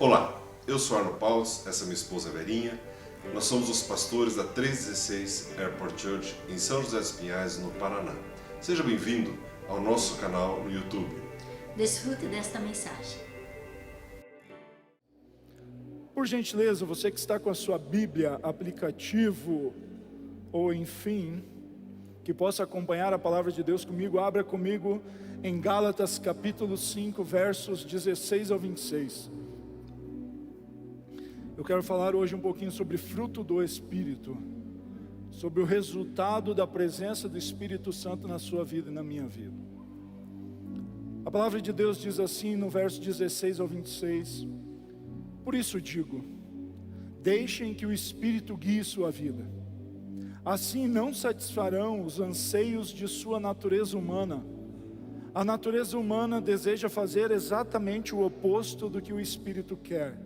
Olá, eu sou Arno Paus, essa é minha esposa Verinha. Nós somos os pastores da 316 Airport Church em São José dos Pinhais, no Paraná. Seja bem-vindo ao nosso canal no YouTube. Desfrute desta mensagem. Por gentileza, você que está com a sua Bíblia, aplicativo ou enfim, que possa acompanhar a palavra de Deus comigo, abra comigo em Gálatas capítulo 5, versos 16 ao 26. Eu quero falar hoje um pouquinho sobre fruto do Espírito, sobre o resultado da presença do Espírito Santo na sua vida e na minha vida. A palavra de Deus diz assim no verso 16 ao 26: Por isso digo, deixem que o Espírito guie sua vida. Assim não satisfarão os anseios de sua natureza humana. A natureza humana deseja fazer exatamente o oposto do que o Espírito quer.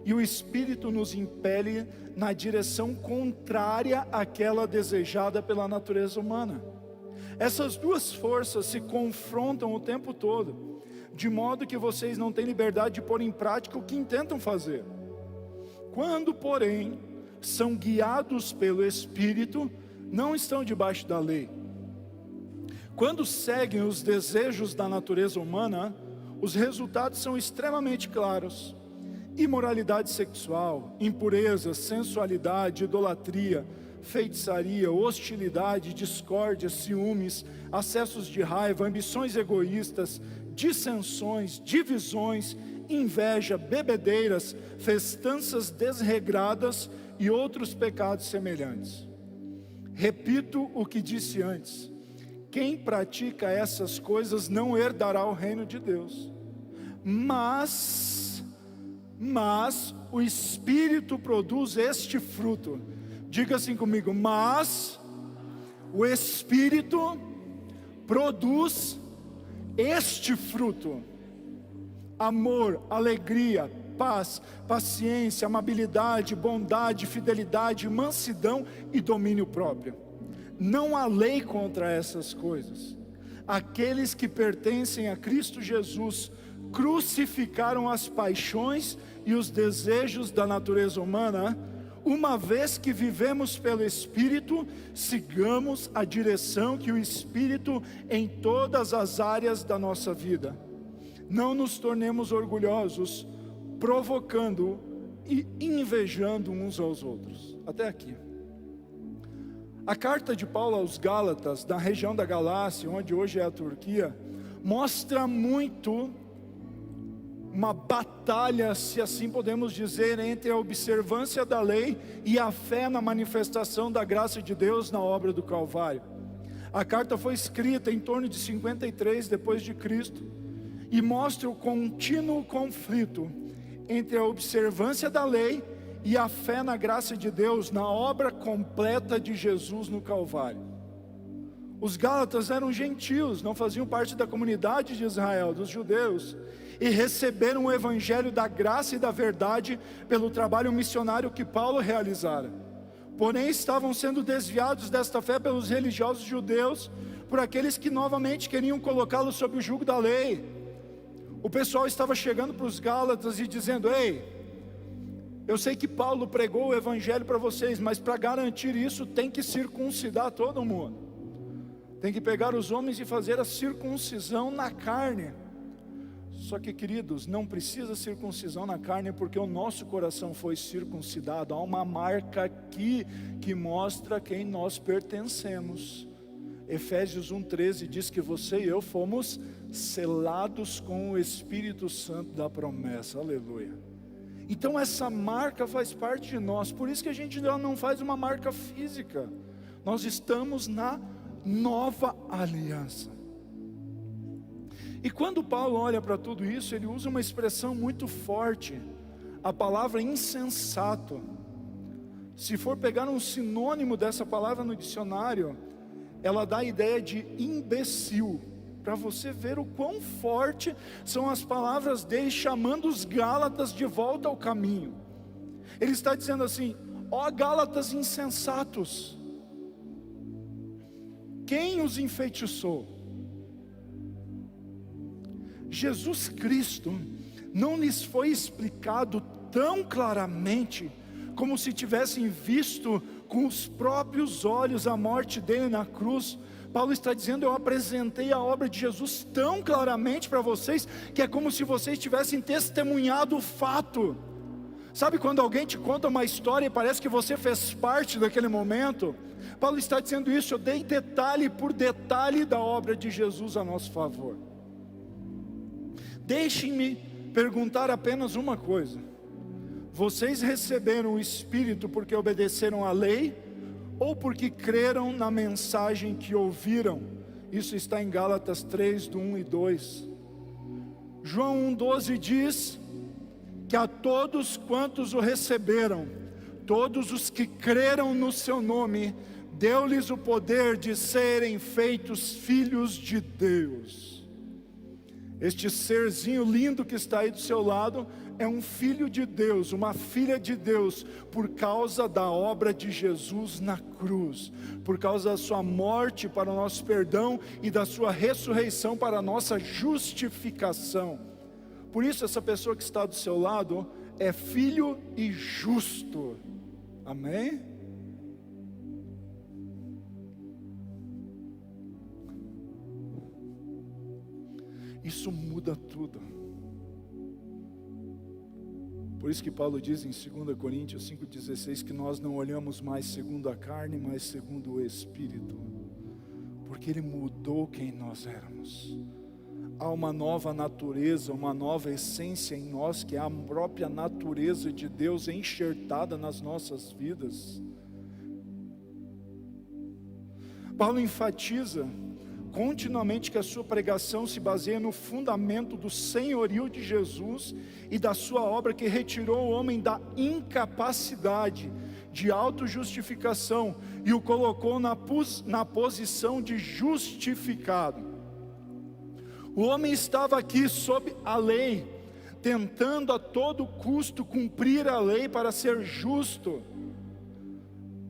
E o Espírito nos impele na direção contrária àquela desejada pela natureza humana. Essas duas forças se confrontam o tempo todo, de modo que vocês não têm liberdade de pôr em prática o que intentam fazer. Quando, porém, são guiados pelo Espírito, não estão debaixo da lei. Quando seguem os desejos da natureza humana, os resultados são extremamente claros: imoralidade sexual, impureza, sensualidade, idolatria, feitiçaria, hostilidade, discórdia, ciúmes, acessos de raiva, ambições egoístas, dissensões, divisões, inveja, bebedeiras, festanças desregradas e outros pecados semelhantes. Repito o que disse antes: quem pratica essas coisas não herdará o reino de Deus. Mas o Espírito produz este fruto. Diga assim comigo: mas o Espírito produz este fruto: amor, alegria, paz, paciência, amabilidade, bondade, fidelidade, mansidão e domínio próprio. Não há lei contra essas coisas. Aqueles que pertencem a Cristo Jesus crucificaram as paixões e os desejos da natureza humana. Uma vez que vivemos pelo Espírito, sigamos a direção que o Espírito em todas as áreas da nossa vida. Não nos tornemos orgulhosos, provocando e invejando uns aos outros. Até aqui. A carta de Paulo aos Gálatas, da região da Galácia, onde hoje é a Turquia, mostra muito uma batalha, se assim podemos dizer, entre a observância da lei e a fé na manifestação da graça de Deus na obra do Calvário. A carta foi escrita em torno de 53 depois de Cristo e mostra o contínuo conflito entre a observância da lei e a fé na graça de Deus na obra completa de Jesus no Calvário. Os Gálatas eram gentios, não faziam parte da comunidade de Israel, dos judeus, e receberam o evangelho da graça e da verdade pelo trabalho missionário que Paulo realizara. Porém estavam sendo desviados desta fé pelos religiosos judeus, por aqueles que novamente queriam colocá-los sob o jugo da lei. O pessoal estava chegando para os Gálatas e dizendo: ei, eu sei que Paulo pregou o evangelho para vocês, mas para garantir isso tem que circuncidar todo mundo. Tem que pegar os homens e fazer a circuncisão na carne. Só que, queridos, não precisa circuncisão na carne, porque o nosso coração foi circuncidado. Há uma marca aqui que mostra quem nós pertencemos. Efésios 1,13 diz que você e eu fomos selados com o Espírito Santo da promessa. Aleluia. Então essa marca faz parte de nós. Por isso que a gente não faz uma marca física. Nós estamos na nova aliança. E quando Paulo olha para tudo isso, ele usa uma expressão muito forte, a palavra insensato. Se for pegar um sinônimo dessa palavra no dicionário, ela dá a ideia de imbecil, para você ver o quão forte são as palavras dele, chamando os Gálatas de volta ao caminho. Ele está dizendo assim: ó Gálatas insensatos, quem os enfeitiçou? Jesus Cristo não lhes foi explicado tão claramente, como se tivessem visto com os próprios olhos a morte dele na cruz? Paulo está dizendo: eu apresentei a obra de Jesus tão claramente para vocês, que é como se vocês tivessem testemunhado o fato. Sabe quando alguém te conta uma história e parece que você fez parte daquele momento? Paulo está dizendo isso: eu dei detalhe por detalhe da obra de Jesus a nosso favor. Deixem-me perguntar apenas uma coisa: vocês receberam o Espírito porque obedeceram à lei, ou porque creram na mensagem que ouviram? Isso está em Gálatas 3, do 1 e 2. João 1,12 diz que a todos quantos o receberam, todos os que creram no seu nome, deu-lhes o poder de serem feitos filhos de Deus. Este serzinho lindo que está aí do seu lado é um filho de Deus, uma filha de Deus, por causa da obra de Jesus na cruz, por causa da sua morte para o nosso perdão e da sua ressurreição para a nossa justificação. Por isso essa pessoa que está do seu lado é filho e justo. Amém? Isso muda tudo. Por isso que Paulo diz em 2 Coríntios 5,16 que nós não olhamos mais segundo a carne, mas segundo o Espírito, porque Ele mudou quem nós éramos. Há uma nova natureza, uma nova essência em nós, que é a própria natureza de Deus enxertada nas nossas vidas. Paulo enfatiza continuamente que a sua pregação se baseia no fundamento do senhorio de Jesus e da sua obra que retirou o homem da incapacidade de autojustificação e o colocou na posição de justificado. O homem estava aqui sob a lei, tentando a todo custo cumprir a lei para ser justo.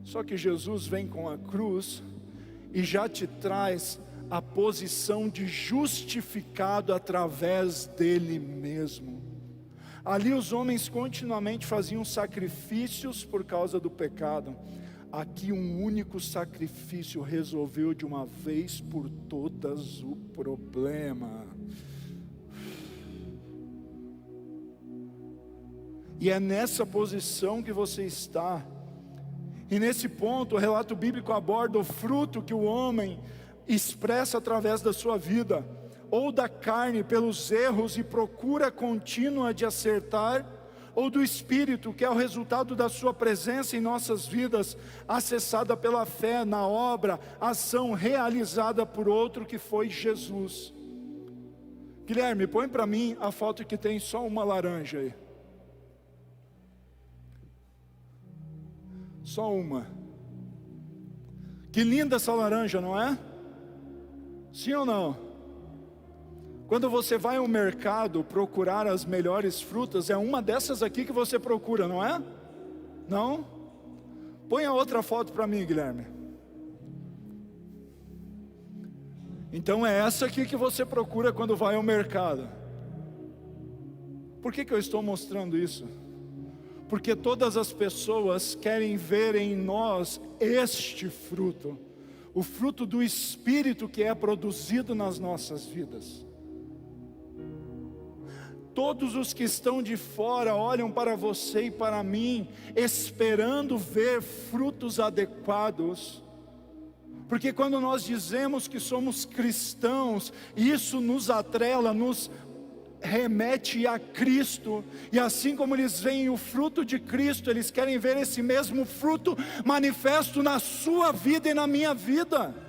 Só que Jesus vem com a cruz e já te traz a posição de justificado através dele mesmo. Ali os homens continuamente faziam sacrifícios por causa do pecado. Aqui um único sacrifício resolveu de uma vez por todas o problema. E é nessa posição que você está. E nesse ponto o relato bíblico aborda o fruto que o homem expressa através da sua vida, ou da carne pelos erros e procura contínua de acertar, ou do Espírito, que é o resultado da sua presença em nossas vidas, acessada pela fé na obra, ação realizada por outro que foi Jesus. Guilherme, põe para mim a foto que tem só uma laranja aí. Só uma. Que linda essa laranja, não é? Sim ou não? Quando você vai ao mercado procurar as melhores frutas, é uma dessas aqui que você procura, não é? Não? Põe a outra foto para mim, Guilherme. Então é essa aqui que você procura quando vai ao mercado. Por que eu estou mostrando isso? Porque todas as pessoas querem ver em nós este fruto, o fruto do Espírito que é produzido nas nossas vidas. Todos os que estão de fora olham para você e para mim, esperando ver frutos adequados. Porque quando nós dizemos que somos cristãos, isso nos atrela, nos remete a Cristo, e assim como eles veem o fruto de Cristo, eles querem ver esse mesmo fruto manifesto na sua vida e na minha vida.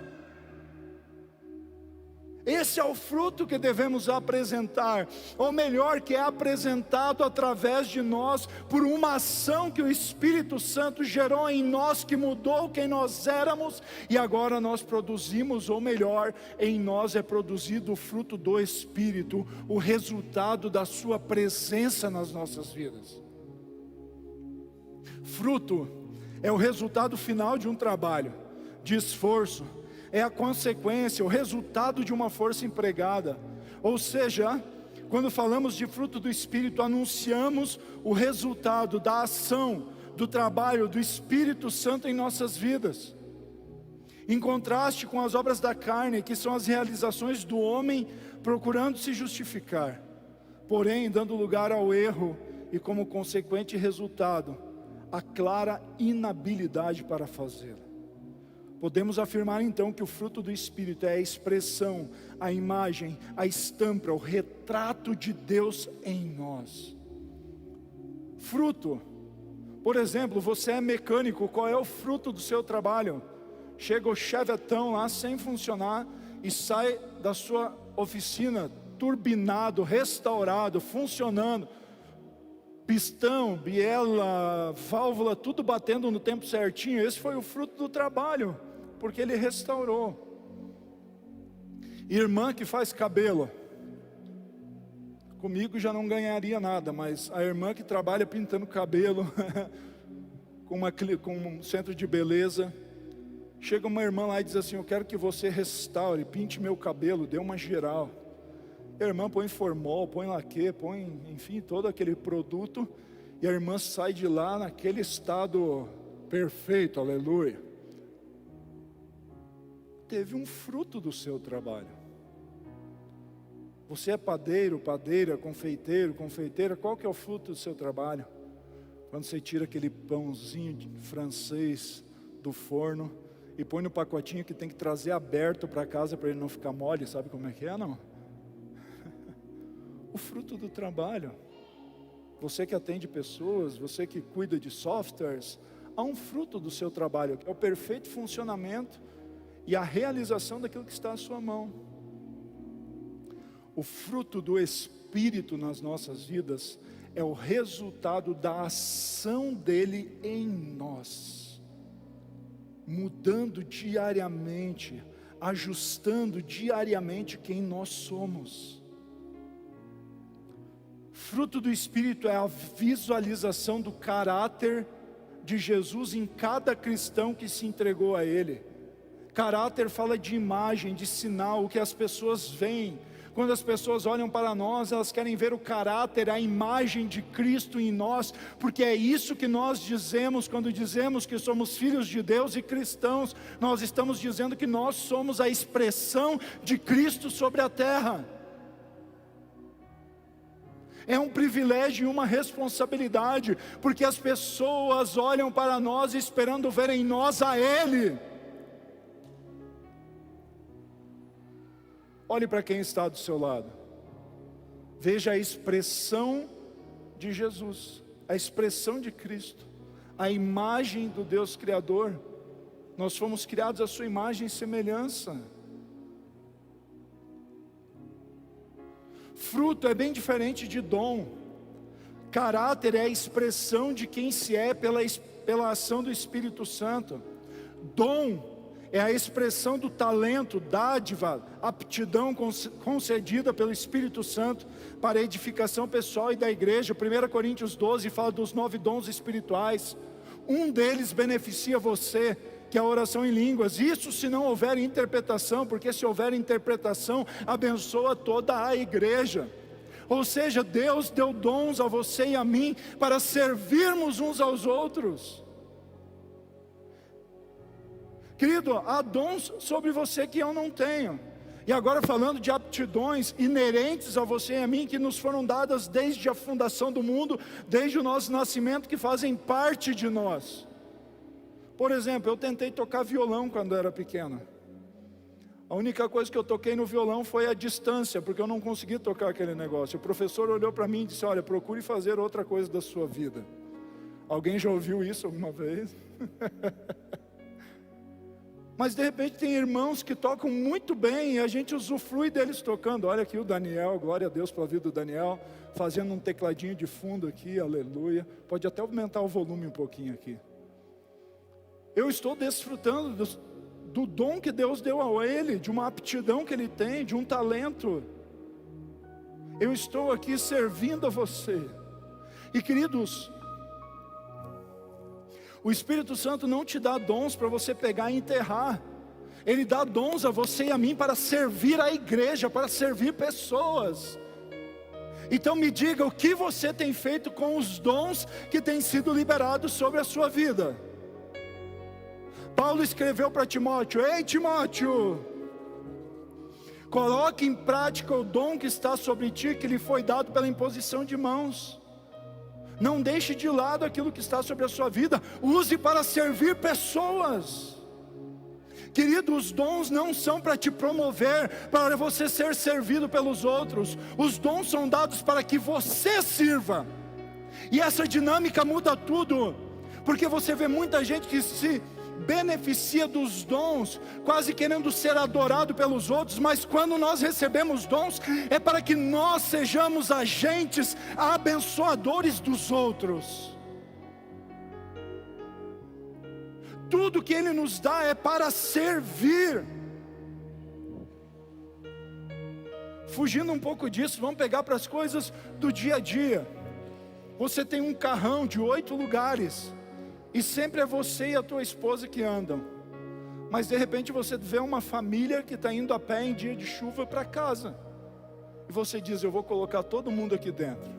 Esse é o fruto que devemos apresentar, ou melhor, que é apresentado através de nós, por uma ação que o Espírito Santo gerou em nós, que mudou quem nós éramos, e agora nós produzimos, ou melhor, em nós é produzido o fruto do Espírito, o resultado da sua presença nas nossas vidas. Fruto é o resultado final de um trabalho, de esforço, é a consequência, o resultado de uma força empregada. Ou seja, Quando falamos de fruto do Espírito, anunciamos o resultado da ação, do trabalho do Espírito Santo em nossas vidas. Em contraste com as obras da carne, que são as realizações do homem procurando se justificar, porém dando lugar ao erro e como consequente resultado, a clara inabilidade para fazê-lo. Podemos afirmar então que o fruto do Espírito é a expressão, a imagem, a estampa, o retrato de Deus em nós. Fruto, por exemplo, você é mecânico, qual é o fruto do seu trabalho? Chega o chevetão lá sem funcionar e sai da sua oficina turbinado, restaurado, funcionando, pistão, biela, válvula, tudo batendo no tempo certinho. Esse foi o fruto do trabalho, porque ele restaurou. Irmã que faz cabelo, comigo já não ganharia nada, mas a irmã que trabalha pintando cabelo com um centro de beleza, chega uma irmã lá e diz assim: eu quero que você restaure, pinte meu cabelo, dê uma geral. A irmã põe formol, põe laque, põe, enfim, todo aquele produto, e a irmã sai de lá naquele estado perfeito, aleluia. Teve um fruto do seu trabalho. Você é padeiro, padeira, confeiteiro, confeiteira, qual que é o fruto do seu trabalho? Quando você tira aquele pãozinho francês do forno e põe no pacotinho que tem que trazer aberto para casa para ele não ficar mole, sabe como é que é, não? O fruto do trabalho. Você que atende pessoas, você que cuida de softwares, há um fruto do seu trabalho, que é o perfeito funcionamento e a realização daquilo que está à sua mão. O fruto do Espírito nas nossas vidas é o resultado da ação dele em nós, mudando diariamente, ajustando diariamente quem nós somos. Fruto do Espírito é a visualização do caráter de Jesus em cada cristão que se entregou a Ele. Caráter fala de imagem, de sinal, o que as pessoas veem. Quando as pessoas olham para nós, elas querem ver o caráter, a imagem de Cristo em nós, porque é isso que nós dizemos quando dizemos que somos filhos de Deus e cristãos. Nós estamos dizendo que nós somos a expressão de Cristo sobre a terra. É um privilégio e uma responsabilidade, porque as pessoas olham para nós esperando ver em nós a Ele. Olhe para quem está do seu lado. Veja a expressão de Jesus, a expressão de Cristo, a imagem do Deus Criador. Nós fomos criados à sua imagem e semelhança. Fruto é bem diferente de dom. Caráter é a expressão de quem se é pela ação do Espírito Santo. Dom é a expressão do talento, dádiva, aptidão concedida pelo Espírito Santo para a edificação pessoal e da igreja. 1 Coríntios 12 fala dos 9 dons espirituais. Um deles beneficia você, que é a oração em línguas. Isso se não houver interpretação, porque se houver interpretação, abençoa toda a igreja. Ou seja, Deus deu dons a você e a mim para servirmos uns aos outros. Querido, há dons sobre você que eu não tenho. E agora falando de aptidões inerentes a você e a mim, que nos foram dadas desde a fundação do mundo, desde o nosso nascimento, que fazem parte de nós. Por exemplo, eu tentei tocar violão quando era pequeno. A única coisa que eu toquei no violão foi a distância, porque eu não consegui tocar aquele negócio. O professor olhou para mim e disse: olha, procure fazer outra coisa da sua vida. Alguém já ouviu isso alguma vez? Mas de repente tem irmãos que tocam muito bem e a gente usufrui deles tocando. Olha aqui o Daniel, glória a Deus pela vida do Daniel, fazendo um tecladinho de fundo aqui, aleluia. Pode até aumentar o volume um pouquinho aqui. Eu estou desfrutando do dom que Deus deu a ele, de uma aptidão que ele tem, de um talento. Eu estou aqui servindo a você. E queridos, o Espírito Santo não te dá dons para você pegar e enterrar. Ele dá dons a você e a mim para servir a igreja, para servir pessoas. Então me diga o que você tem feito com os dons que têm sido liberados sobre a sua vida. Paulo escreveu para Timóteo: ei Timóteo, coloque em prática o dom que está sobre ti, que lhe foi dado pela imposição de mãos. Não deixe de lado aquilo que está sobre a sua vida, use para servir pessoas. Querido, os dons não são para te promover, para você ser servido pelos outros. Os dons são dados para que você sirva. E essa dinâmica muda tudo, porque você vê muita gente que se beneficia dos dons, quase querendo ser adorado pelos outros, mas quando nós recebemos dons, é para que nós sejamos agentes abençoadores dos outros. Tudo que Ele nos dá é para servir. Fugindo um pouco disso, vamos pegar para as coisas do dia a dia. Você tem um carrão de 8 lugares, e sempre é você e a tua esposa que andam. Mas de repente você vê uma família que está indo a pé em dia de chuva para casa. E você diz: eu vou colocar todo mundo aqui dentro.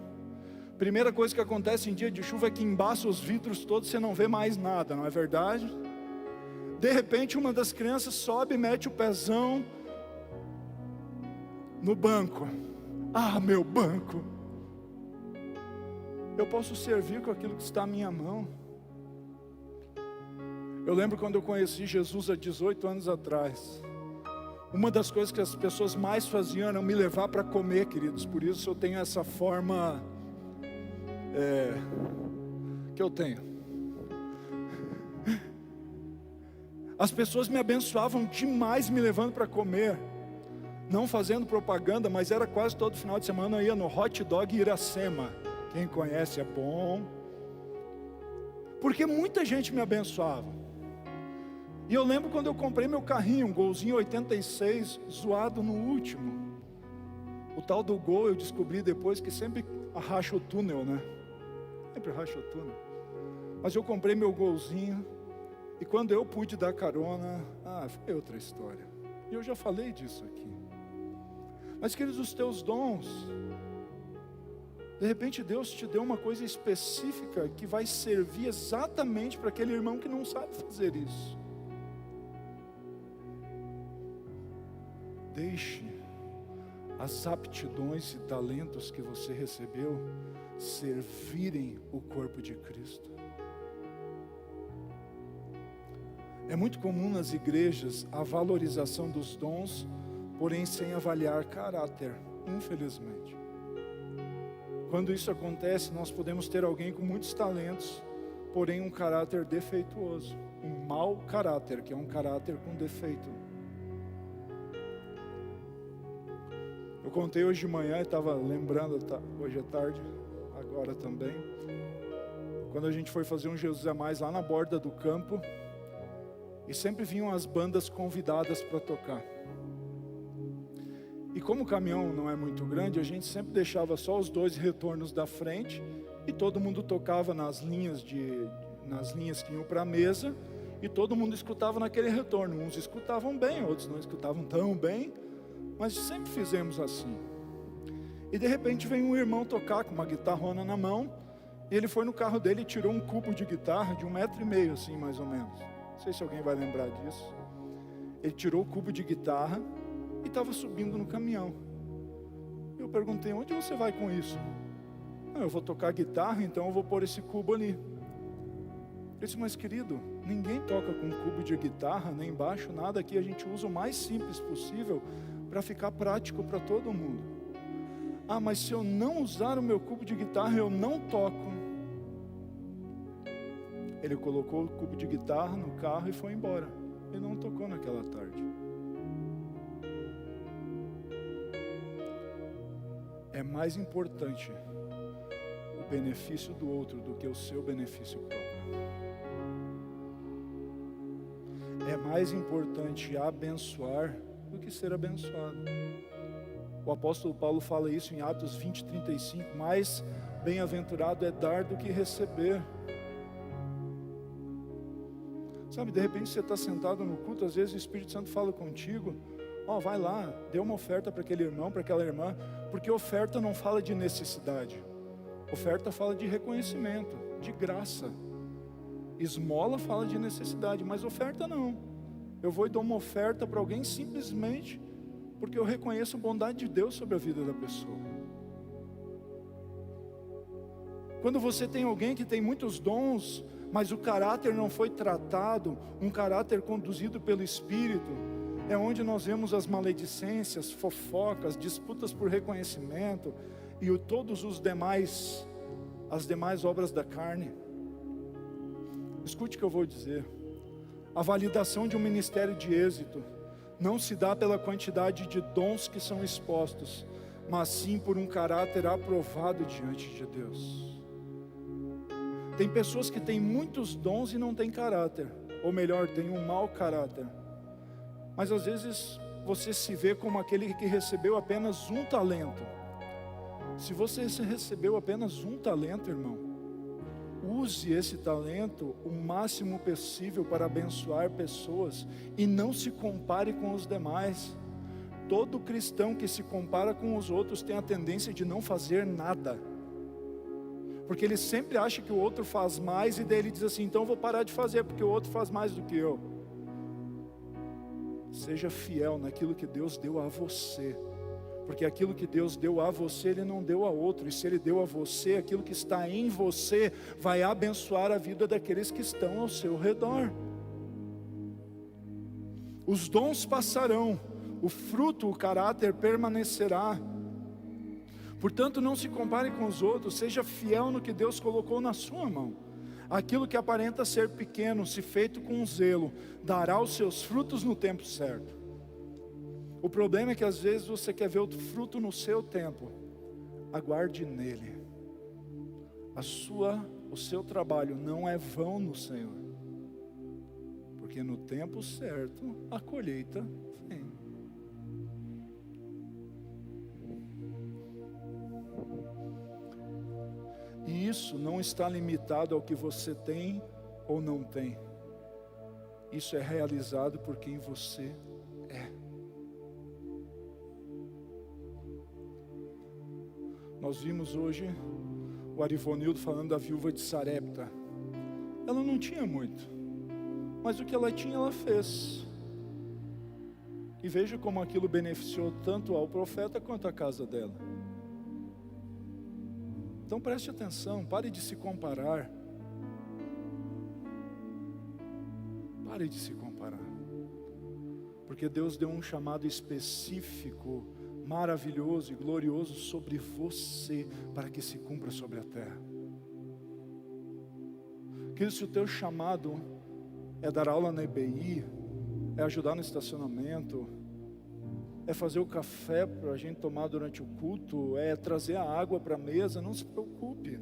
Primeira coisa que acontece em dia de chuva é que embaça os vidros todos, você não vê mais nada, não é verdade? De repente uma das crianças sobe e mete o pezão no banco. Ah, meu banco! Eu posso servir com aquilo que está à minha mão. Eu lembro quando eu conheci Jesus há 18 anos atrás. Uma das coisas que as pessoas mais faziam era me levar para comer, queridos. Por isso eu tenho essa forma que eu tenho. As pessoas me abençoavam demais me levando para comer. Não fazendo propaganda, mas era quase todo final de semana eu ia no Hot Dog Iracema. Quem conhece é bom. Porque muita gente me abençoava. E eu lembro quando eu comprei meu carrinho, um Golzinho 86, zoado no último. O tal do Gol eu descobri depois que sempre racha o túnel, né? Sempre racha o túnel. Mas eu comprei meu Golzinho, e quando eu pude dar carona, foi outra história. E eu já falei disso aqui. Mas queridos, os teus dons, de repente Deus te deu uma coisa específica que vai servir exatamente para aquele irmão que não sabe fazer isso. Deixe as aptidões e talentos que você recebeu servirem o corpo de Cristo. É muito comum nas igrejas a valorização dos dons, porém sem avaliar caráter, infelizmente. Quando isso acontece, nós podemos ter alguém com muitos talentos, porém um caráter defeituoso, um mau caráter, que é um caráter com defeito. Eu contei hoje de manhã, estava lembrando, hoje é tarde, agora também, quando a gente foi fazer um Jesus a Mais lá na borda do campo, e sempre vinham as bandas convidadas para tocar. E como o caminhão não é muito grande, a gente sempre deixava só os 2 retornos da frente, e todo mundo tocava nas linhas que iam para a mesa, e todo mundo escutava naquele retorno. Uns escutavam bem, outros não escutavam tão bem, mas sempre fizemos assim. E de repente vem um irmão tocar com uma guitarrona na mão, e ele foi no carro dele e tirou um cubo de guitarra de 1,5 metro assim, mais ou menos. Não sei se alguém vai lembrar disso. Ele tirou o cubo de guitarra e estava subindo no caminhão. Eu perguntei: onde você vai com isso? Eu vou tocar guitarra, então eu vou pôr esse cubo ali. Eu disse: mas querido, ninguém toca com cubo de guitarra, nem baixo, nada. Aqui a gente usa o mais simples possível para ficar prático para todo mundo. Mas se eu não usar o meu cubo de guitarra, eu não toco. Ele colocou o cubo de guitarra no carro e foi embora. Ele não tocou naquela tarde. É mais importante o benefício do outro do que o seu benefício próprio. É mais importante abençoar do que ser abençoado. O apóstolo Paulo fala isso em Atos 20:35. Mais bem-aventurado é dar do que receber. Sabe, de repente você está sentado no culto, às vezes o Espírito Santo fala contigo, vai lá, dê uma oferta para aquele irmão, para aquela irmã, porque oferta não fala de necessidade, oferta fala de reconhecimento, de graça. Esmola fala de necessidade, mas oferta não. Eu vou e dou uma oferta para alguém simplesmente porque eu reconheço a bondade de Deus sobre a vida da pessoa. Quando você tem alguém que tem muitos dons, mas o caráter não foi tratado, um caráter conduzido pelo Espírito, é onde nós vemos as maledicências, fofocas, disputas por reconhecimento e todos os demais, as demais obras da carne. Escute o que eu vou dizer. A validação de um ministério de êxito não se dá pela quantidade de dons que são expostos, mas sim por um caráter aprovado diante de Deus. Tem pessoas que têm muitos dons e não têm caráter, ou melhor, têm um mau caráter. Mas às vezes você se vê como aquele que recebeu apenas um talento. Se você recebeu apenas um talento, irmão, use esse talento o máximo possível para abençoar pessoas e não se compare com os demais. Todo cristão que se compara com os outros tem a tendência de não fazer nada, porque ele sempre acha que o outro faz mais, e daí ele diz assim: então eu vou parar de fazer porque o outro faz mais do que eu. Seja fiel naquilo que Deus deu a você, porque aquilo que Deus deu a você, Ele não deu a outro. E se Ele deu a você, aquilo que está em você vai abençoar a vida daqueles que estão ao seu redor. Os dons passarão, o fruto, o caráter permanecerá. Portanto, não se compare com os outros, seja fiel no que Deus colocou na sua mão. Aquilo que aparenta ser pequeno, se feito com zelo, dará os seus frutos no tempo certo. O problema é que às vezes você quer ver o fruto no seu tempo. Aguarde nele. O seu trabalho não é vão no Senhor, porque no tempo certo a colheita vem. E isso não está limitado ao que você tem ou não tem. Isso é realizado por quem você é. Nós vimos hoje o Arivonildo falando da viúva de Sarepta. Ela não tinha muito, mas o que ela tinha, ela fez. E veja como aquilo beneficiou tanto ao profeta quanto a casa dela. Então preste atenção, pare de se comparar. Pare de se comparar. Porque Deus deu um chamado específico, maravilhoso e glorioso sobre você, para que se cumpra sobre a terra. Que se o teu chamado é dar aula na EBI, é ajudar no estacionamento, é fazer o café para a gente tomar durante o culto, é trazer a água para a mesa, não se preocupe.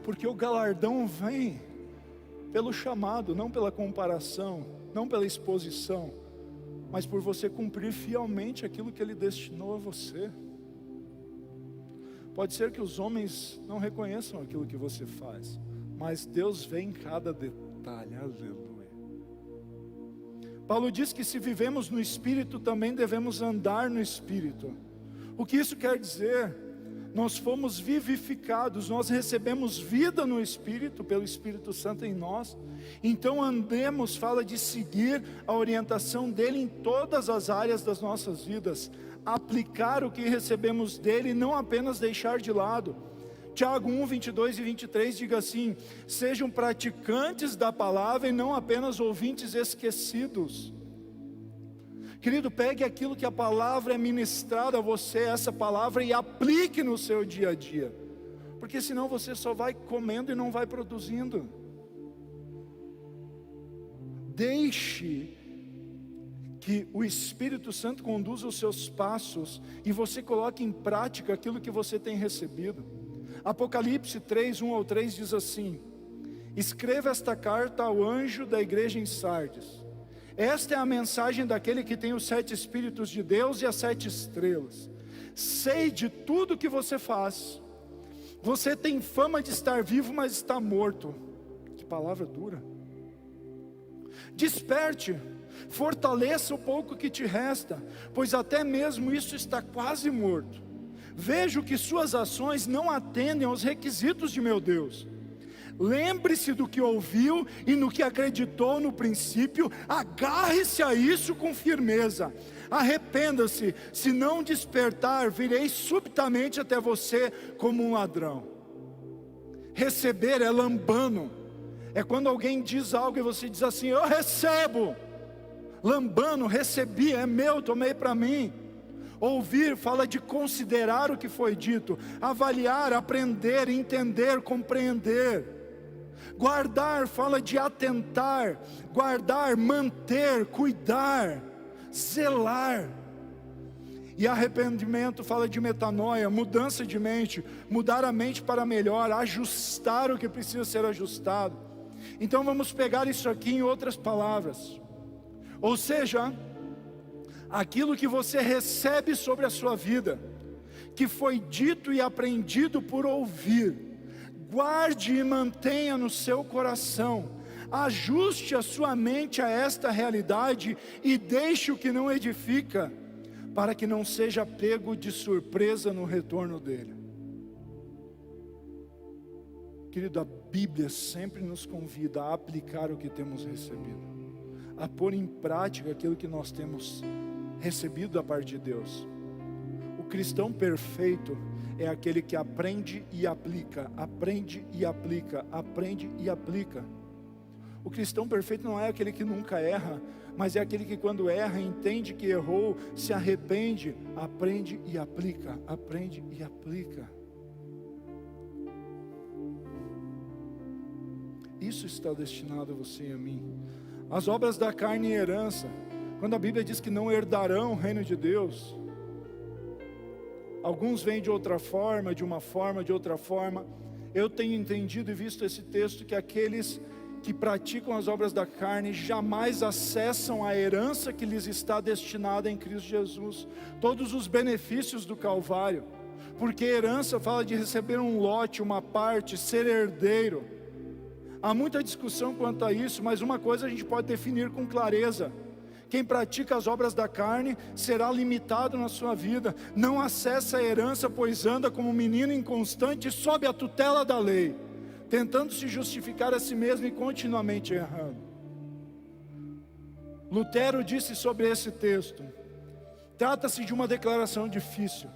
Porque o galardão vem pelo chamado, não pela comparação, não pela exposição, mas por você cumprir fielmente aquilo que Ele destinou a você. Pode ser que os homens não reconheçam aquilo que você faz, mas Deus vê em cada detalhe. Aleluia. Paulo diz que se vivemos no Espírito, também devemos andar no Espírito. O que isso quer dizer? Nós fomos vivificados, nós recebemos vida no Espírito, pelo Espírito Santo em nós. Então andemos, fala de seguir a orientação dEle em todas as áreas das nossas vidas. Aplicar o que recebemos dEle e não apenas deixar de lado. Tiago 1, 22 e 23 diga assim: sejam praticantes da palavra e não apenas ouvintes esquecidos. Querido, pegue aquilo que a palavra é ministrada a você, essa palavra, e aplique no seu dia a dia. Porque senão você só vai comendo e não vai produzindo. Deixe que o Espírito Santo conduza os seus passos e você coloque em prática aquilo que você tem recebido. Apocalipse 3, 1 ao 3 diz assim: escreva esta carta ao anjo da igreja em Sardes. Esta é a mensagem daquele que tem os 7 Espíritos de Deus e as 7 estrelas. Sei de tudo que você faz. Você tem fama de estar vivo, mas está morto. Que palavra dura. Desperte, fortaleça o pouco que te resta, pois até mesmo isso está quase morto. Vejo que suas ações não atendem aos requisitos de meu Deus. Lembre-se do que ouviu e no que acreditou no princípio, agarre-se a isso com firmeza. Arrependa-se, se não despertar, virei subitamente até você como um ladrão. Receber é lambano, é quando alguém diz algo e você diz assim: eu recebo. Lambano, recebi, é meu, tomei para mim. Ouvir fala de considerar o que foi dito, avaliar, aprender, entender, compreender. Guardar fala de atentar, guardar, manter, cuidar, zelar. E arrependimento fala de metanoia, mudança de mente, mudar a mente para melhor, ajustar o que precisa ser ajustado. Então vamos pegar isso aqui em outras palavras. Ou seja, aquilo que você recebe sobre a sua vida, que foi dito e aprendido por ouvir, guarde e mantenha no seu coração, ajuste a sua mente a esta realidade e deixe o que não edifica, para que não seja pego de surpresa no retorno dele. Querido, a Bíblia sempre nos convida a aplicar o que temos recebido, a pôr em prática aquilo que nós temos recebido da parte de Deus. O cristão perfeito é aquele que aprende e aplica, aprende e aplica, aprende e aplica. O cristão perfeito não é aquele que nunca erra, mas é aquele que quando erra, entende que errou, se arrepende, aprende e aplica, aprende e aplica. Isso está destinado a você e a mim. As obras da carne e herança, quando a Bíblia diz que não herdarão o reino de Deus, alguns vêm de outra forma, de uma forma, de outra forma. Eu tenho entendido e visto esse texto que aqueles que praticam as obras da carne jamais acessam a herança que lhes está destinada em Cristo Jesus, todos os benefícios do Calvário, porque herança fala de receber um lote, uma parte, ser herdeiro. Há muita discussão quanto a isso, mas uma coisa a gente pode definir com clareza: quem pratica as obras da carne será limitado na sua vida, não acessa a herança, pois anda como um menino inconstante sob a tutela da lei, tentando se justificar a si mesmo e continuamente errando. Lutero disse sobre esse texto: trata-se de uma declaração difícil,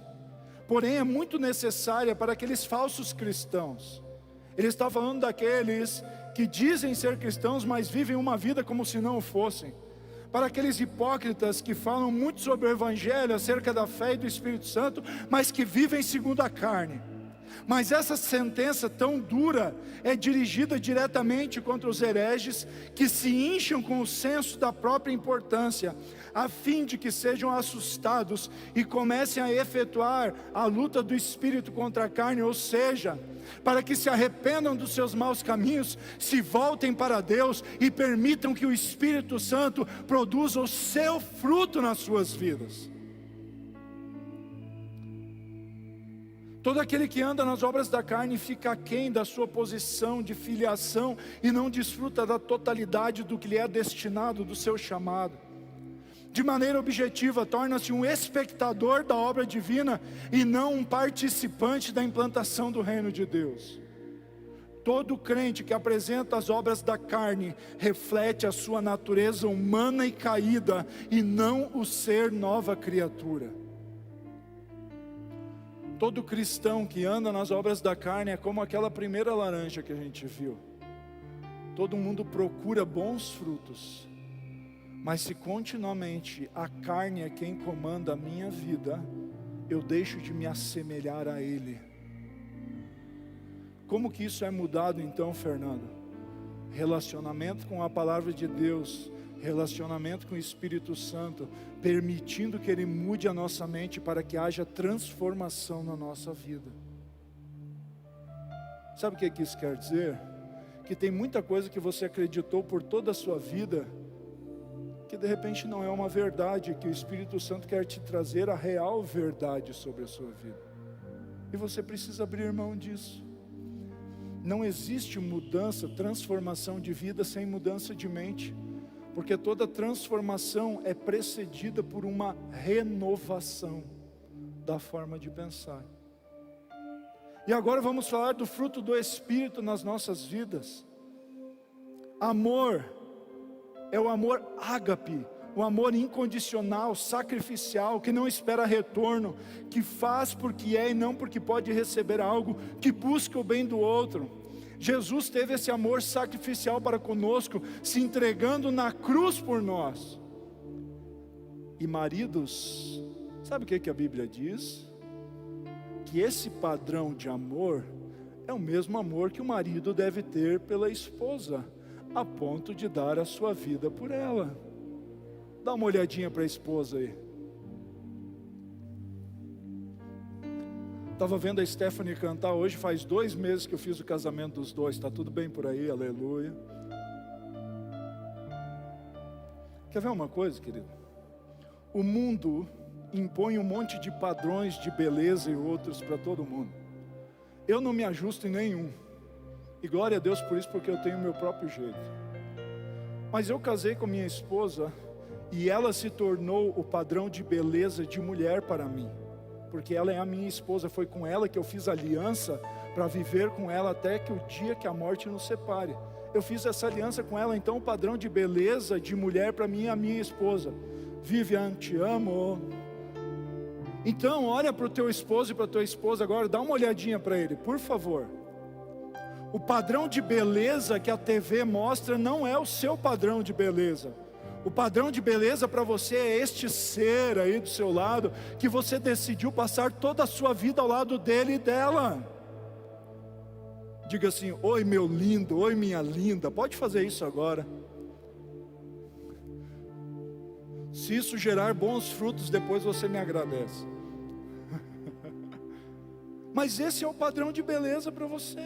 porém é muito necessária para aqueles falsos cristãos. Ele está falando daqueles que dizem ser cristãos, mas vivem uma vida como se não o fossem. Para aqueles hipócritas que falam muito sobre o Evangelho, acerca da fé e do Espírito Santo, mas que vivem segundo a carne. Mas essa sentença tão dura é dirigida diretamente contra os hereges que se incham com o senso da própria importância, a fim de que sejam assustados e comecem a efetuar a luta do Espírito contra a carne, ou seja, para que se arrependam dos seus maus caminhos, se voltem para Deus e permitam que o Espírito Santo produza o seu fruto nas suas vidas. Todo aquele que anda nas obras da carne fica aquém da sua posição de filiação e não desfruta da totalidade do que lhe é destinado, do seu chamado. De maneira objetiva, torna-se um espectador da obra divina e não um participante da implantação do reino de Deus. Todo crente que apresenta as obras da carne reflete a sua natureza humana e caída, e não o ser nova criatura. Todo cristão que anda nas obras da carne é como aquela primeira laranja que a gente viu. Todo mundo procura bons frutos, mas se continuamente a carne é quem comanda a minha vida, eu deixo de me assemelhar a Ele. Como que isso é mudado então, Fernando? Relacionamento com a palavra de Deus, relacionamento com o Espírito Santo, permitindo que Ele mude a nossa mente para que haja transformação na nossa vida. Sabe o que isso quer dizer? Que tem muita coisa que você acreditou por toda a sua vida, que de repente não é uma verdade, que o Espírito Santo quer te trazer a real verdade sobre a sua vida, e você precisa abrir mão disso. Não existe mudança, transformação de vida sem mudança de mente, Porque toda transformação é precedida por uma renovação da forma de pensar. E agora vamos falar do fruto do Espírito nas nossas vidas. Amor é o amor ágape, o amor incondicional, sacrificial, que não espera retorno, que faz porque é e não porque pode receber algo, que busca o bem do outro. Jesus teve esse amor sacrificial para conosco, se entregando na cruz por nós. E maridos, sabe o que a Bíblia diz? Que esse padrão de amor é o mesmo amor que o marido deve ter pela esposa, a ponto de dar a sua vida por ela. Dá uma olhadinha para a esposa aí. Estava vendo a Stephanie cantar hoje, faz 2 meses que eu fiz o casamento dos dois. Está tudo bem por aí, aleluia. Quer ver uma coisa, querido? O mundo impõe um monte de padrões de beleza e outros para todo mundo. Eu não me ajusto em nenhum. E glória a Deus por isso, porque eu tenho o meu próprio jeito. Mas eu casei com minha esposa e ela se tornou o padrão de beleza de mulher para mim. Porque ela é a minha esposa, foi com ela que eu fiz aliança para viver com ela até que o dia que a morte nos separe. Eu fiz essa aliança com ela, então o padrão de beleza de mulher para mim é a minha esposa. Vivian, te amo. Então olha para o teu esposo e para a tua esposa agora, dá uma olhadinha para ele, por favor. O padrão de beleza que a TV mostra não é o seu padrão de beleza. O padrão de beleza para você é este ser aí do seu lado, que você decidiu passar toda a sua vida ao lado dele e dela. Diga assim: oi meu lindo, oi minha linda. Pode fazer isso agora. Se isso gerar bons frutos, depois você me agradece. Mas esse é o padrão de beleza para você.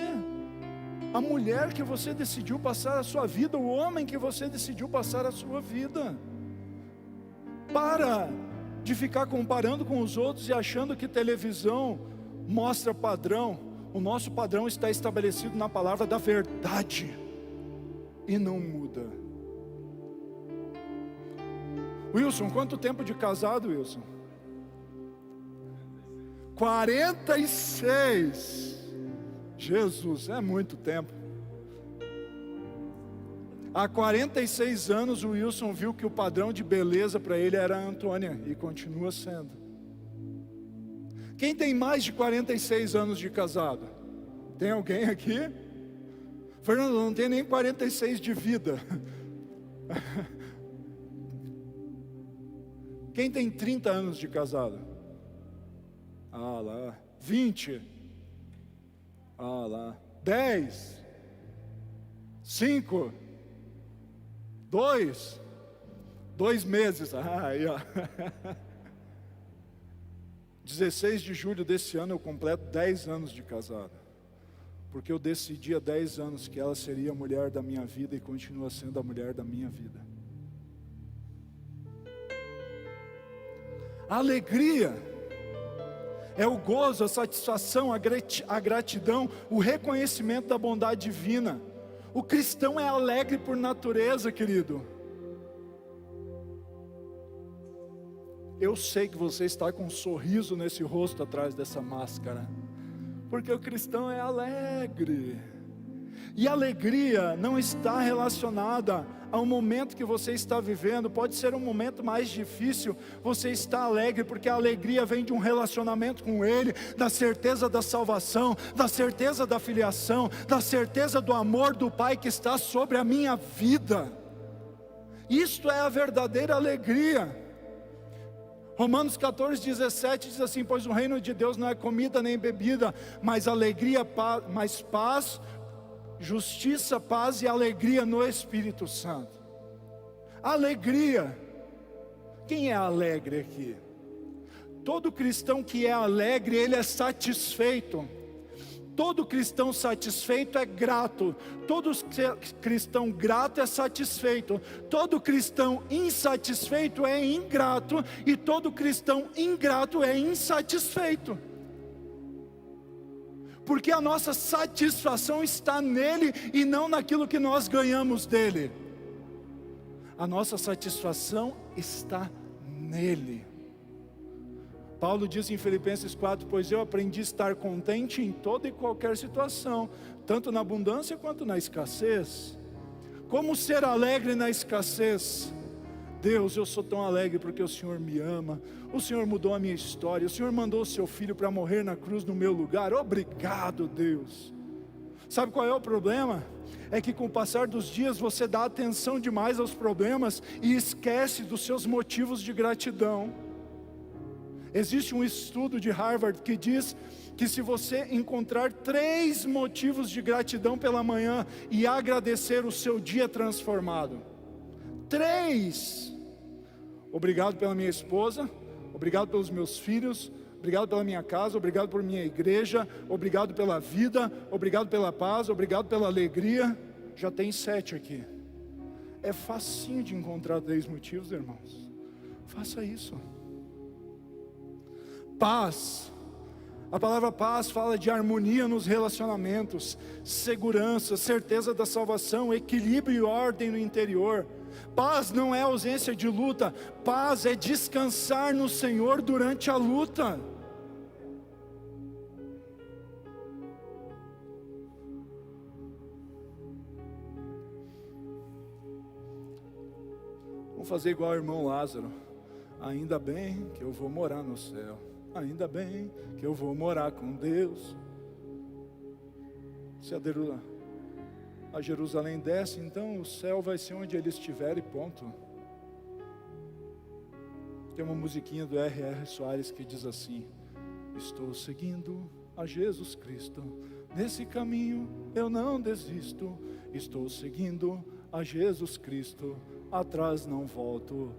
A mulher que você decidiu passar a sua vida, o homem que você decidiu passar a sua vida. Para de ficar comparando com os outros e achando que televisão mostra padrão. O nosso padrão está estabelecido na palavra da verdade e não muda. Wilson, quanto tempo de casado, Wilson? 46. Jesus, é muito tempo. Há 46 anos o Wilson viu que o padrão de beleza para ele era a Antônia, e continua sendo. Quem tem mais de 46 anos de casado? Tem alguém aqui? Fernando, não tem nem 46 de vida. Quem tem 30 anos de casado? Ah lá, 20. Ah lá, 10, 5, 2 meses, aí ó. 16 de julho desse ano eu completo 10 anos de casado, porque eu decidi há 10 anos que ela seria a mulher da minha vida e continua sendo a mulher da minha vida. A alegria é o gozo, a satisfação, a gratidão, o reconhecimento da bondade divina. O cristão é alegre por natureza, querido. Eu sei que você está com um sorriso nesse rosto atrás dessa máscara, porque o cristão é alegre. E a alegria não está relacionada ao momento que você está vivendo. Pode ser um momento mais difícil, você está alegre, porque a alegria vem de um relacionamento com Ele, da certeza da salvação, da certeza da filiação, da certeza do amor do Pai que está sobre a minha vida. Isto é a verdadeira alegria. Romanos 14:17 diz assim: pois o reino de Deus não é comida nem bebida, mas alegria, mas paz, justiça, paz e alegria no Espírito Santo. Alegria. Quem é alegre aqui? Todo cristão que é alegre, ele é satisfeito. Todo cristão satisfeito é grato. Todo cristão grato é satisfeito. Todo cristão insatisfeito é ingrato. E todo cristão ingrato é insatisfeito. Porque a nossa satisfação está nele e não naquilo que nós ganhamos dele. A nossa satisfação está nele. Paulo diz em Filipenses 4, pois eu aprendi a estar contente em toda e qualquer situação, tanto na abundância quanto na escassez. Como ser alegre na escassez? Deus, eu sou tão alegre porque o Senhor me ama, o Senhor mudou a minha história, o Senhor mandou o seu filho para morrer na cruz no meu lugar, obrigado, Deus. Sabe qual é o problema? É que com o passar dos dias você dá atenção demais aos problemas e esquece dos seus motivos de gratidão. Existe um estudo de Harvard que diz que se você encontrar 3 motivos de gratidão pela manhã e agradecer, o seu dia transformado. 3. Obrigado pela minha esposa, obrigado pelos meus filhos, obrigado pela minha casa, obrigado por minha igreja, obrigado pela vida, obrigado pela paz, obrigado pela alegria. Já tem 7 aqui. É facinho de encontrar 3 motivos, irmãos. Faça isso. Paz. A palavra paz fala de harmonia nos relacionamentos, segurança, certeza da salvação, equilíbrio e ordem no interior. Paz não é ausência de luta, paz é descansar no Senhor durante a luta. Vamos fazer igual ao irmão Lázaro. Ainda bem que eu vou morar no céu. Ainda bem que eu vou morar com Deus. Se a Jerusalém desce, então o céu vai ser onde ele estiver e ponto. Tem uma musiquinha do R.R. Soares que diz assim: estou seguindo a Jesus Cristo, nesse caminho eu não desisto. Estou seguindo a Jesus Cristo, atrás não volto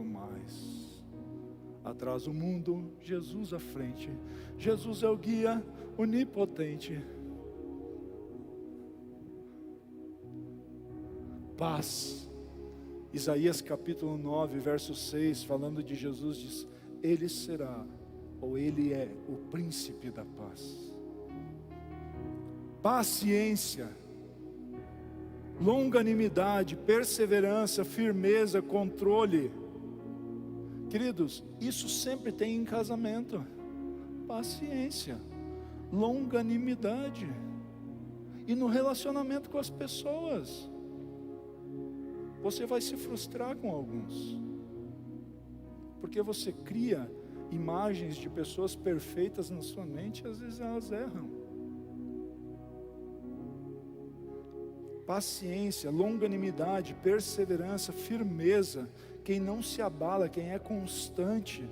mais. Atrás o mundo, Jesus à frente. Jesus é o guia onipotente. Paz. Isaías capítulo 9, verso 6, falando de Jesus, diz: Ele será, ou Ele é, o príncipe da paz. Paciência, longanimidade, perseverança, firmeza, controle. Queridos, isso sempre tem em casamento. Paciência, longanimidade. E no relacionamento com as pessoas. Você vai se frustrar com alguns. Porque você cria imagens de pessoas perfeitas na sua mente, e às vezes elas erram. Paciência, longanimidade, perseverança, firmeza. Quem não se abala, quem é constante.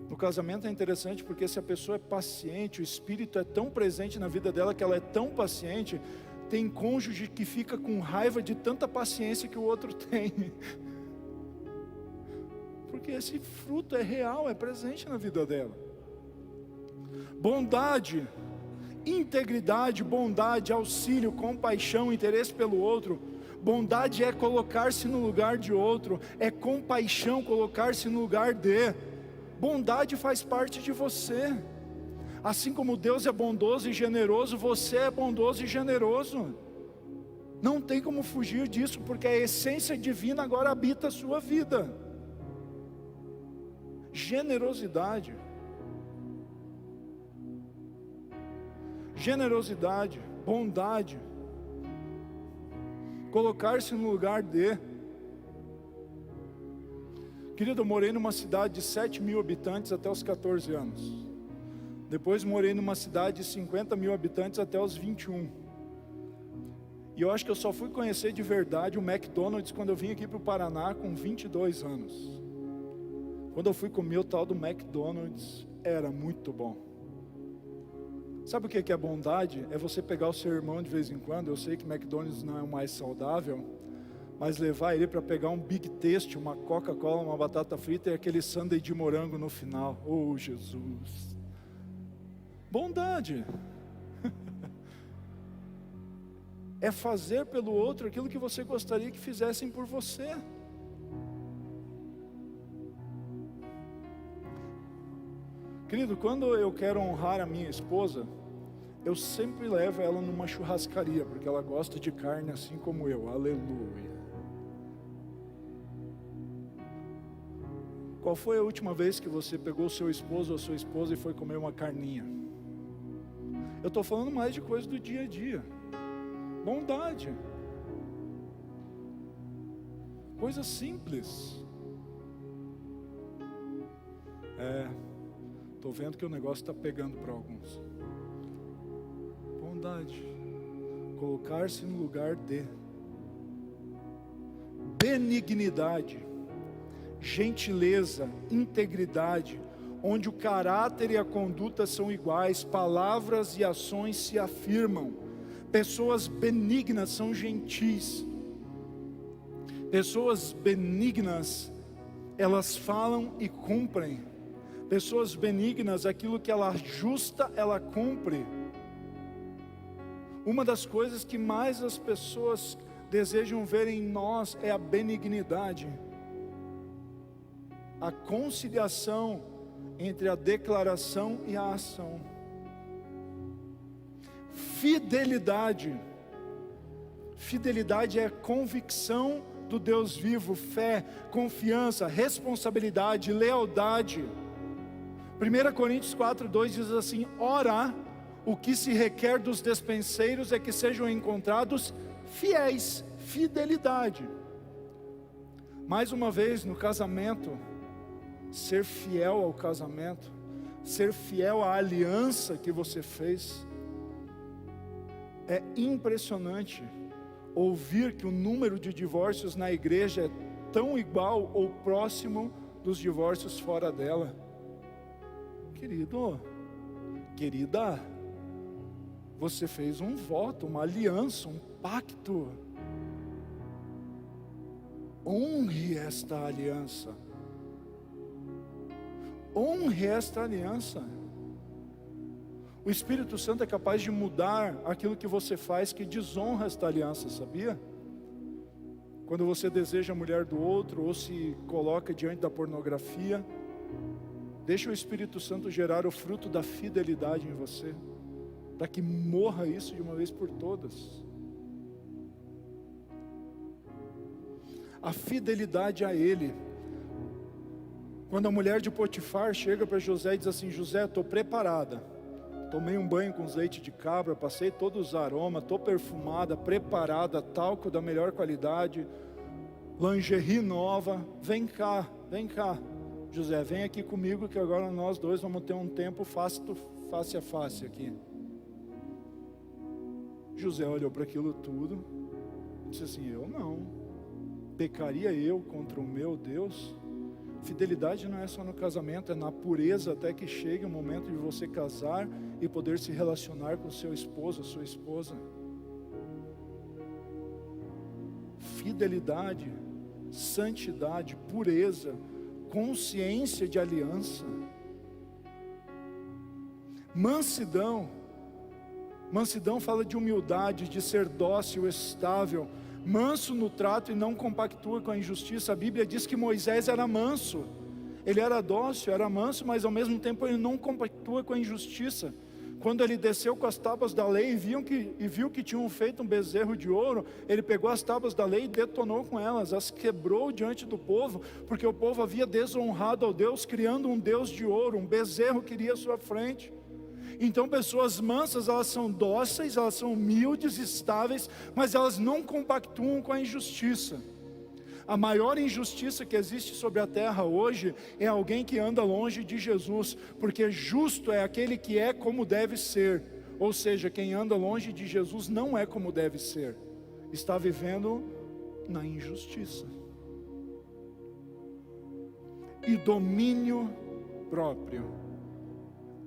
No casamento é interessante porque se a pessoa é paciente, o Espírito é tão presente na vida dela que ela é tão paciente. Tem cônjuge que fica com raiva de tanta paciência que o outro tem. Porque esse fruto é real, é presente na vida dela. Bondade, integridade, bondade, auxílio, compaixão, interesse pelo outro. Bondade é colocar-se no lugar de outro, é compaixão, colocar-se no lugar de. Bondade faz parte de você. Assim como Deus é bondoso e generoso, você é bondoso e generoso. Não tem como fugir disso, porque a essência divina agora habita a sua vida. Generosidade. Generosidade, bondade. Colocar-se no lugar de. Querido, eu morei numa cidade de 7.000 habitantes até os 14 anos. Depois morei numa cidade de 50.000 habitantes até os 21. E eu acho que eu só fui conhecer de verdade o McDonald's quando eu vim aqui para o Paraná com 22 anos. Quando eu fui comer o tal do McDonald's, era muito bom. Sabe o que é bondade? É você pegar o seu irmão de vez em quando. Eu sei que McDonald's não é o mais saudável, mas levar ele para pegar um Big Taste, uma Coca-Cola, uma batata frita e aquele sundae de morango no final. Oh, Jesus! Bondade é fazer pelo outro aquilo que você gostaria que fizessem por você. Querido, quando eu quero honrar a minha esposa, eu sempre levo ela numa churrascaria, porque ela gosta de carne assim como eu, aleluia. Qual foi a última vez que você pegou o seu esposo ou a sua esposa e foi comer uma carninha? Eu estou falando mais de coisa do dia a dia. Bondade. Coisa simples. Estou vendo que o negócio está pegando para alguns. Bondade. Colocar-se no lugar de. Benignidade. Gentileza, integridade, onde o caráter e a conduta são iguais, palavras e ações se afirmam. Pessoas benignas são gentis. Pessoas benignas, elas falam e cumprem. Pessoas benignas, aquilo que ela ajusta, ela cumpre. Uma das coisas que mais as pessoas desejam ver em nós é a benignidade. A conciliação entre a declaração e a ação. Fidelidade. Fidelidade é convicção do Deus vivo, fé, confiança, responsabilidade, lealdade. 1 Coríntios 4:2 diz assim: ora, o que se requer dos despenseiros é que sejam encontrados fiéis, fidelidade. Mais uma vez, no casamento, ser fiel ao casamento, ser fiel à aliança que você fez. É impressionante ouvir que o número de divórcios na igreja é tão igual ou próximo dos divórcios fora dela. Querido, querida, você fez um voto, uma aliança, um pacto. Honre esta aliança. Honre esta aliança. O Espírito Santo é capaz de mudar aquilo que você faz que desonra esta aliança, sabia? Quando você deseja a mulher do outro ou se coloca diante da pornografia, deixa o Espírito Santo gerar o fruto da fidelidade em você, para que morra isso de uma vez por todas. A fidelidade a Ele. Quando a mulher de Potifar chega para José e diz assim: José, estou preparada, tomei um banho com leite de cabra, passei todos os aromas, estou perfumada, preparada, talco da melhor qualidade, lingerie nova, vem cá, José, vem aqui comigo que agora nós dois vamos ter um tempo face a face aqui. José olhou para aquilo tudo e disse assim: eu não, pecaria eu contra o meu Deus? Fidelidade não é só no casamento, é na pureza até que chegue o momento de você casar e poder se relacionar com seu esposo, sua esposa. Fidelidade, santidade, pureza, consciência de aliança. Mansidão. Mansidão fala de humildade, de ser dócil, estável, manso no trato e não compactua com a injustiça. A Bíblia diz que Moisés era manso, ele era dócil, era manso, mas ao mesmo tempo ele não compactua com a injustiça. Quando ele desceu com as tábuas da lei e viu que tinham feito um bezerro de ouro, ele pegou as tábuas da lei e detonou com elas, as quebrou diante do povo, porque o povo havia desonrado ao Deus, criando um Deus de ouro, um bezerro que iria à sua frente. Então pessoas mansas, elas são dóceis, elas são humildes, estáveis, mas elas não compactuam com a injustiça. A maior injustiça que existe sobre a terra hoje é alguém que anda longe de Jesus, porque justo é aquele que é como deve ser, ou seja, quem anda longe de Jesus não é como deve ser, está vivendo na injustiça. E domínio próprio,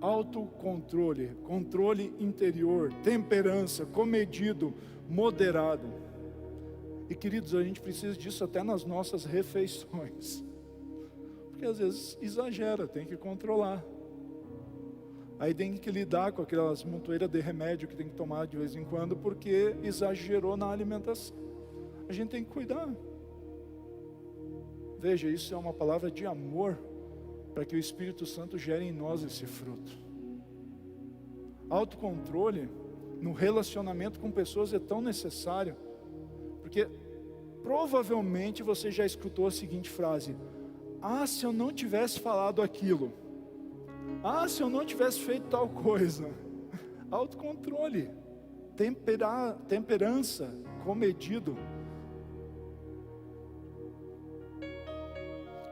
autocontrole, controle interior, temperança, comedido, moderado. E queridos, a gente precisa disso até nas nossas refeições, porque às vezes exagera, tem que controlar. Aí tem que lidar com aquelas montoeiras de remédio que tem que tomar de vez em quando, porque exagerou na alimentação. A gente tem que cuidar. Veja, isso é uma palavra de amor, para que o Espírito Santo gere em nós esse fruto. Autocontrole no relacionamento com pessoas é tão necessário, porque provavelmente você já escutou a seguinte frase: ah, se eu não tivesse falado aquilo, ah, se eu não tivesse feito tal coisa. Autocontrole, temperança, comedido.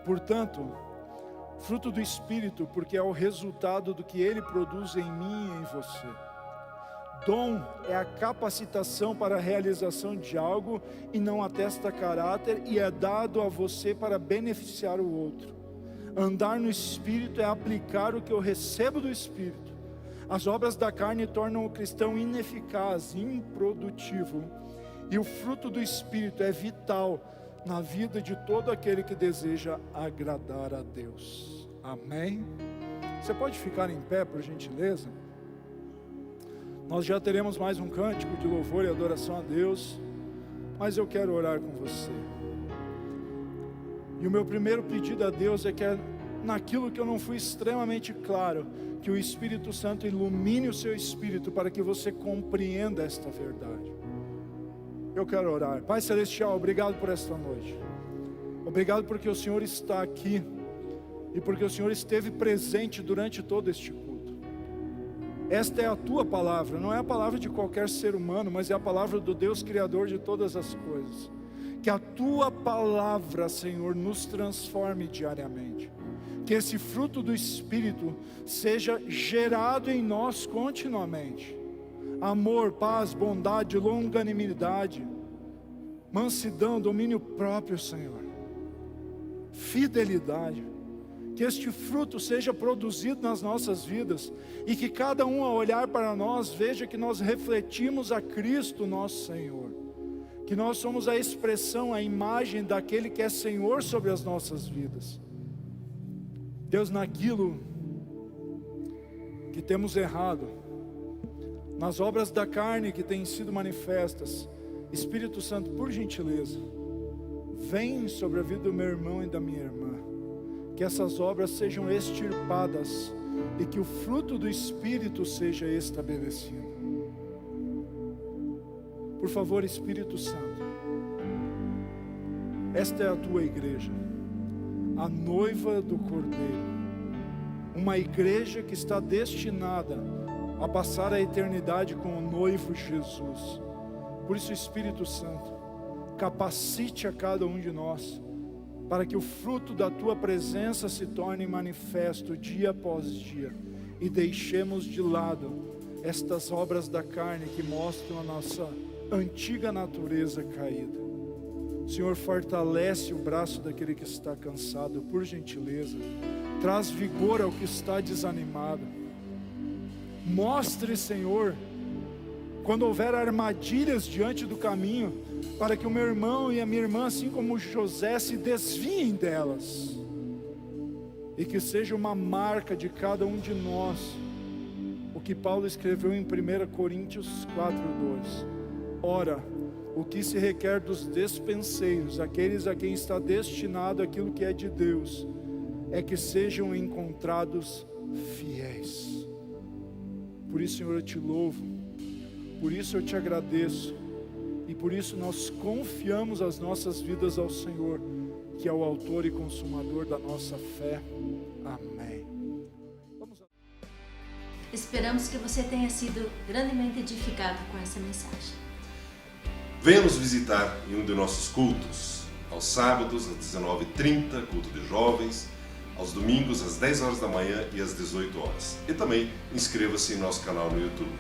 Portanto, fruto do Espírito, porque é o resultado do que Ele produz em mim e em você. Dom é a capacitação para a realização de algo e não atesta caráter, e é dado a você para beneficiar o outro. Andar no Espírito é aplicar o que eu recebo do Espírito. As obras da carne tornam o cristão ineficaz, improdutivo, e o fruto do Espírito é vital na vida de todo aquele que deseja agradar a Deus. Amém? Você pode ficar em pé, por gentileza? Nós já teremos mais um cântico de louvor e adoração a Deus, mas eu quero orar com você. E o meu primeiro pedido a Deus é que naquilo que eu não fui extremamente claro, que o Espírito Santo ilumine o seu espírito para que você compreenda esta verdade. Eu quero orar. Pai Celestial, obrigado por esta noite. Obrigado porque o Senhor está aqui e porque o Senhor esteve presente durante todo este culto. Esta é a tua palavra, não é a palavra de qualquer ser humano, mas é a palavra do Deus Criador de todas as coisas. Que a tua palavra, Senhor, nos transforme diariamente. Que esse fruto do Espírito seja gerado em nós continuamente. Amor, paz, bondade, longanimidade, mansidão, domínio próprio, Senhor. Fidelidade. Que este fruto seja produzido nas nossas vidas e que cada um ao olhar para nós veja que nós refletimos a Cristo nosso Senhor, que nós somos a expressão, a imagem daquele que é Senhor sobre as nossas vidas. Deus, naquilo que temos errado, nas obras da carne que têm sido manifestas, Espírito Santo, por gentileza, vem sobre a vida do meu irmão e da minha irmã. Que essas obras sejam extirpadas e que o fruto do Espírito seja estabelecido. Por favor, Espírito Santo, esta é a tua igreja, a noiva do Cordeiro, uma igreja que está destinada a passar a eternidade com o noivo Jesus. Por isso, Espírito Santo, capacite a cada um de nós, para que o fruto da tua presença se torne manifesto dia após dia, e deixemos de lado estas obras da carne que mostram a nossa antiga natureza caída. Senhor, fortalece o braço daquele que está cansado, por gentileza, traz vigor ao que está desanimado. Mostre, Senhor, quando houver armadilhas diante do caminho, para que o meu irmão e a minha irmã, assim como José, se desviem delas, e que seja uma marca de cada um de nós, o que Paulo escreveu em 1 Coríntios 4:2. Ora, o que se requer dos despenseiros, aqueles a quem está destinado aquilo que é de Deus, é que sejam encontrados fiéis. Por isso, Senhor, eu te louvo, por isso eu te agradeço, e por isso nós confiamos as nossas vidas ao Senhor, que é o autor e consumador da nossa fé. Amém. Esperamos que você tenha sido grandemente edificado com essa mensagem. Venha nos visitar em um de nossos cultos, aos sábados às 19h30, culto de jovens, aos domingos às 10 horas da manhã e às 18 horas. E também inscreva-se em nosso canal no YouTube.